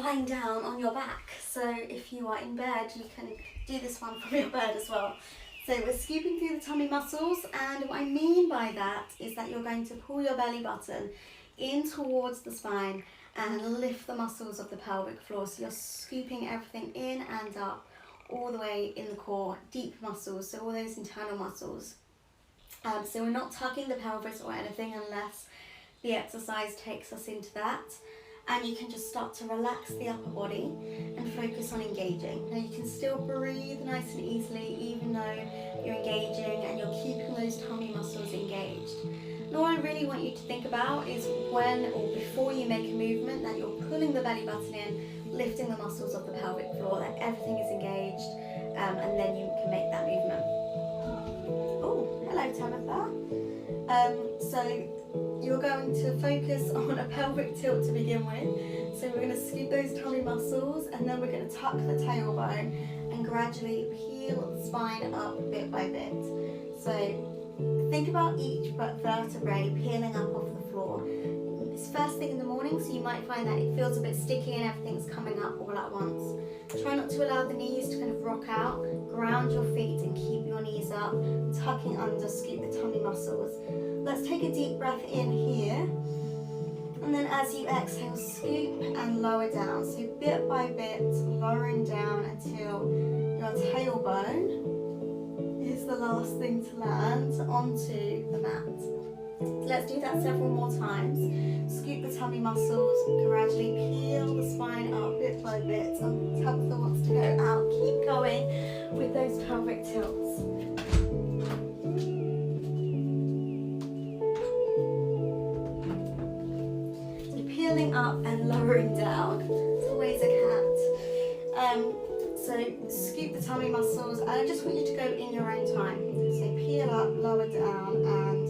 lying down on your back. So if you are in bed, you can do this one from your bed as well. So we're scooping through the tummy muscles, and what I mean by that is that you're going to pull your belly button in towards the spine and lift the muscles of the pelvic floor. So you're scooping everything in and up all the way in the core, deep muscles, so all those internal muscles. So we're not tugging the pelvis or anything unless the exercise takes us into that. And you can just start to relax the upper body and focus on engaging. Now you can still breathe nice and easily even though you're engaging and you're keeping those tummy muscles engaged. And all I really want you to think about is when or before you make a movement that you're pulling the belly button in, lifting the muscles of the pelvic floor, that everything is engaged, and then you can make that movement. Oh, hello Tabitha. So you're going to focus on a pelvic tilt to begin with. So we're going to scoop those tummy muscles, and then we're going to tuck the tailbone and gradually peel the spine up bit by bit. So think about each vertebrae peeling up off the floor. It's first thing in the morning, so you might find that it feels a bit sticky and everything's coming up all at once. Try not to allow the knees to kind of rock out. Ground your feet and keep your knees up, tucking under, scoop the tummy muscles. Let's take a deep breath in here, and then as you exhale, scoop and lower down. So bit by bit, lowering down until your tailbone is the last thing to land onto the mat. So let's do that several more times. Scoop the tummy muscles, gradually peel the spine up bit by bit. And Tabitha wants to go out. Keep going with those pelvic tilts. So peeling up and lowering down. It's always a cat. So scoop the tummy muscles, and I just want you to go in your own time. So peel up, lower down, and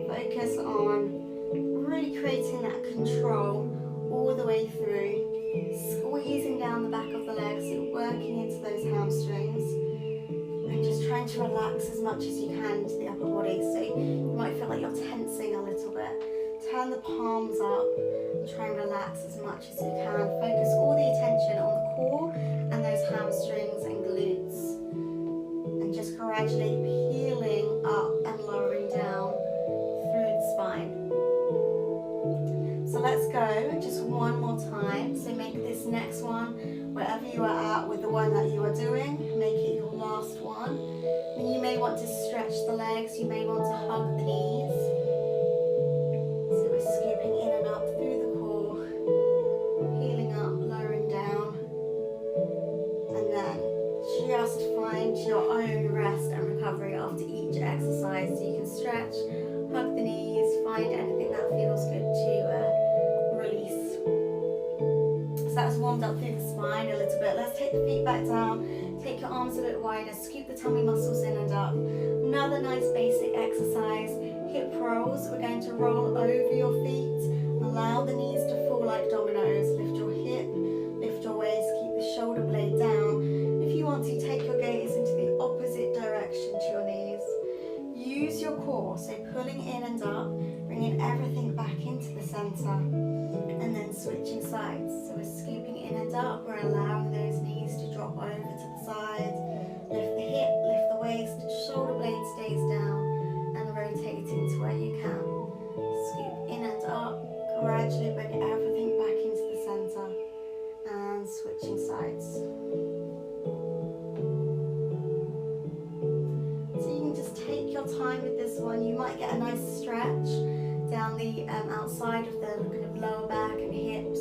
focus on really creating that control all the way through. Squeezing down the back of the legs, so working into those hamstrings, and just trying to relax as much as you can into the upper body. So you might feel like you're tensing a little bit. Turn the palms up, try and relax as much as you can. Focus all the attention on the core and those hamstrings and glutes, and just gradually peeling up and lowering down through the spine. So let's go just one more time. So make this next one, wherever you are at with the one that you are doing, make it your last one. And you may want to stretch the legs, you may want to hug the knees. So we're scooping in and up through the core, peeling up, lowering down, and then just find your own rest and recovery after each exercise. So you can stretch, hug the knees, find anything that feels good to release. So that's warmed up through the spine a little bit. Let's take the feet back down, take your arms a bit wider, scoop the tummy muscles in and up. Another nice basic exercise, hip rolls. We're going to roll over your feet, allow the knees to fall like dominoes. Lift your hip, lift your waist, keep the shoulder blade down. If you want to, take your gaze into the opposite direction to your knees. Use your core, so pulling in and up, bringing everything back into the center, and then switching sides. So we're scooping in and up, we're allowing those knees to drop over to the side. Lift the hip, lift the waist, shoulder blade stays down, and rotating to where you can. Scoop in and up, gradually bring everything back into the center, and switching sides. Take your time with this one. You might get a nice stretch down the outside of the kind of lower back and hips.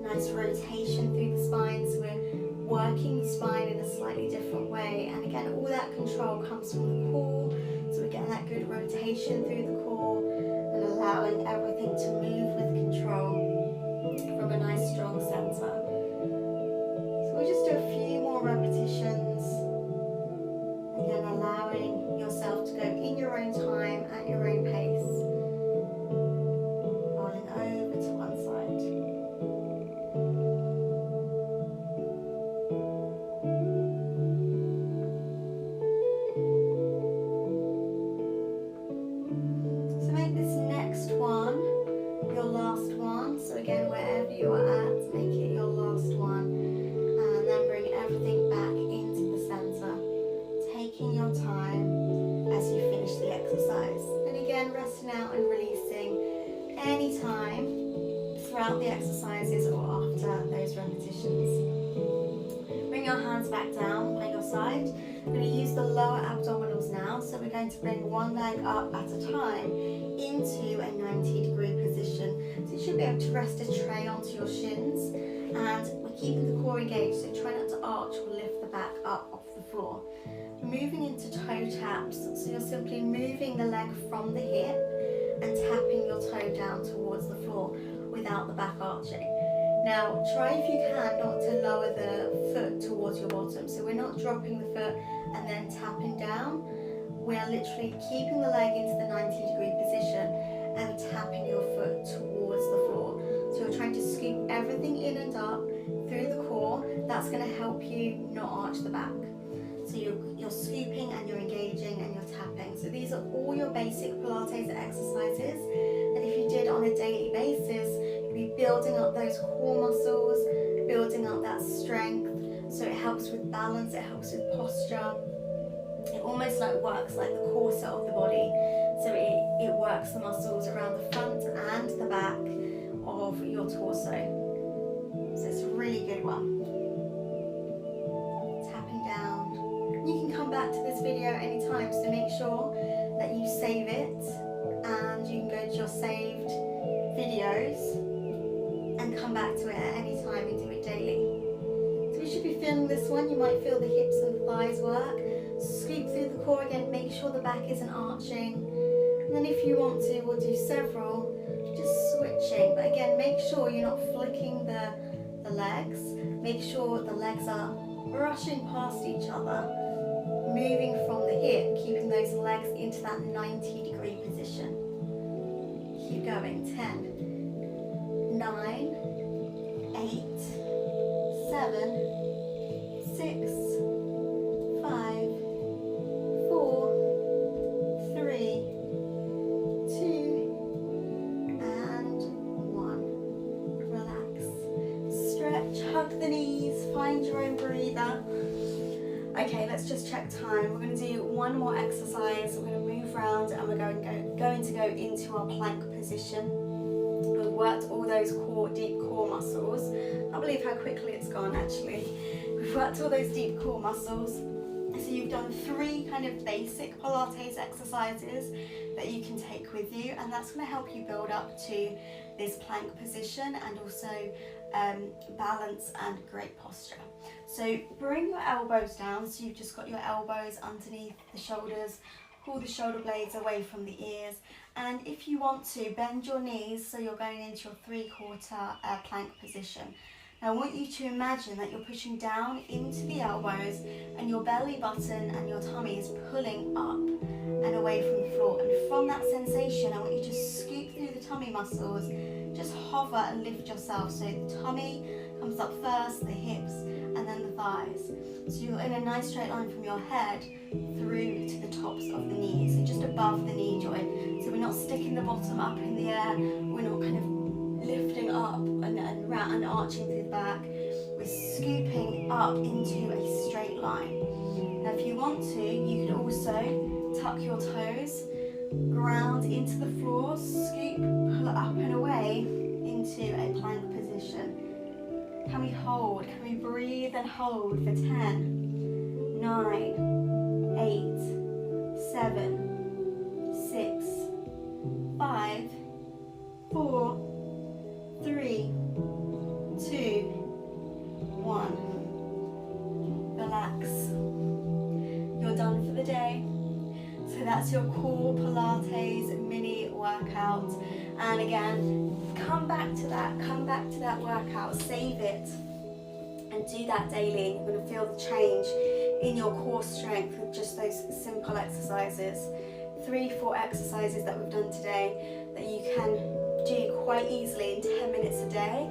Nice rotation through the spine. So we're working the spine in a slightly different way. And again, all that control comes from the core. So we're getting that good rotation through the core and allowing everything to move with control from a nice strong center. So we'll just do a few more repetitions. Again, allowing yourself to go in your own time, at your own pace. Rolling over to one side. So make this next one your last one. throughout the exercises or after those repetitions. Bring your hands back down by your side. We're going to use the lower abdominals now, so we're going to bring one leg up at a time into a 90-degree position. So you should be able to rest a tray onto your shins, and we're keeping the core engaged, so try not to arch or lift the back up off the floor. Moving into toe taps, so you're simply moving the leg from the hip and tapping your toe down towards the floor without the back arching. Now try if you can not to lower the foot towards your bottom, so we're not dropping the foot and then tapping down. We're literally keeping the leg into the 90-degree position and tapping your foot towards the floor. So you're trying to scoop everything in and up through the core. That's going to help you not arch the back. So you're scooping and you're engaging and you're tapping. So these are all your basic Pilates exercises that if you did on a daily basis, you'll be building up those core muscles, building up that strength. So it helps with balance, it helps with posture. It almost like works like the corset of the body. So it works the muscles around the front and the back of your torso. So it's a really good one. Tapping down. You can come back to this video anytime, so make sure that you save it and you can go to your saved videos and come back to it at any time and do it daily. So you should be feeling this one. You might feel the hips and thighs work. Scoop through the core again, make sure the back isn't arching. And then if you want to, we'll do several, just switching. But again, make sure you're not flicking the legs. Make sure the legs are brushing past each other. Moving from the hip, keeping those legs into that 90-degree position. Keep going. 10, 9, 8, 7, 6, 5, 4, 3, 2, and 1. Relax. Stretch, hug the knees, find your own breather. Okay, let's just check time. We're going to do one more exercise. We're going to move around and we're going to go into our plank position. We've worked all those deep core muscles. I can't believe how quickly it's gone actually. We've worked all those deep core muscles. So you've done 3 kind of basic Pilates exercises that you can take with you, and that's going to help you build up to this plank position and also balance and great posture. So bring your elbows down, so you've just got your elbows underneath the shoulders, pull the shoulder blades away from the ears, and if you want to, bend your knees so you're going into your 3/4 plank position. Now I want you to imagine that you're pushing down into the elbows and your belly button and your tummy is pulling up and away from the floor, and from that sensation I want you to scoop through the tummy muscles, just hover and lift yourself, so the tummy comes up first, the hips, and then the thighs. So you're in a nice straight line from your head through to the tops of the knees, so just above the knee joint. So we're not sticking the bottom up in the air, we're not kind of lifting up and arching through the back. We're scooping up into a straight line. Now if you want to, you could also tuck your toes, ground into the floor, scoop, pull it up and away into a plank position. Can we hold? Can we breathe and hold for 10, 9, 8, 7, 6, 5, 4, 3, 2, 1. Relax. You're done for the day. So that's your core Pilates mini workout. And again, come back to that workout, save it, and do that daily. You're going to feel the change in your core strength with just those simple exercises. 3-4 exercises that we've done today that you can do quite easily in 10 minutes a day,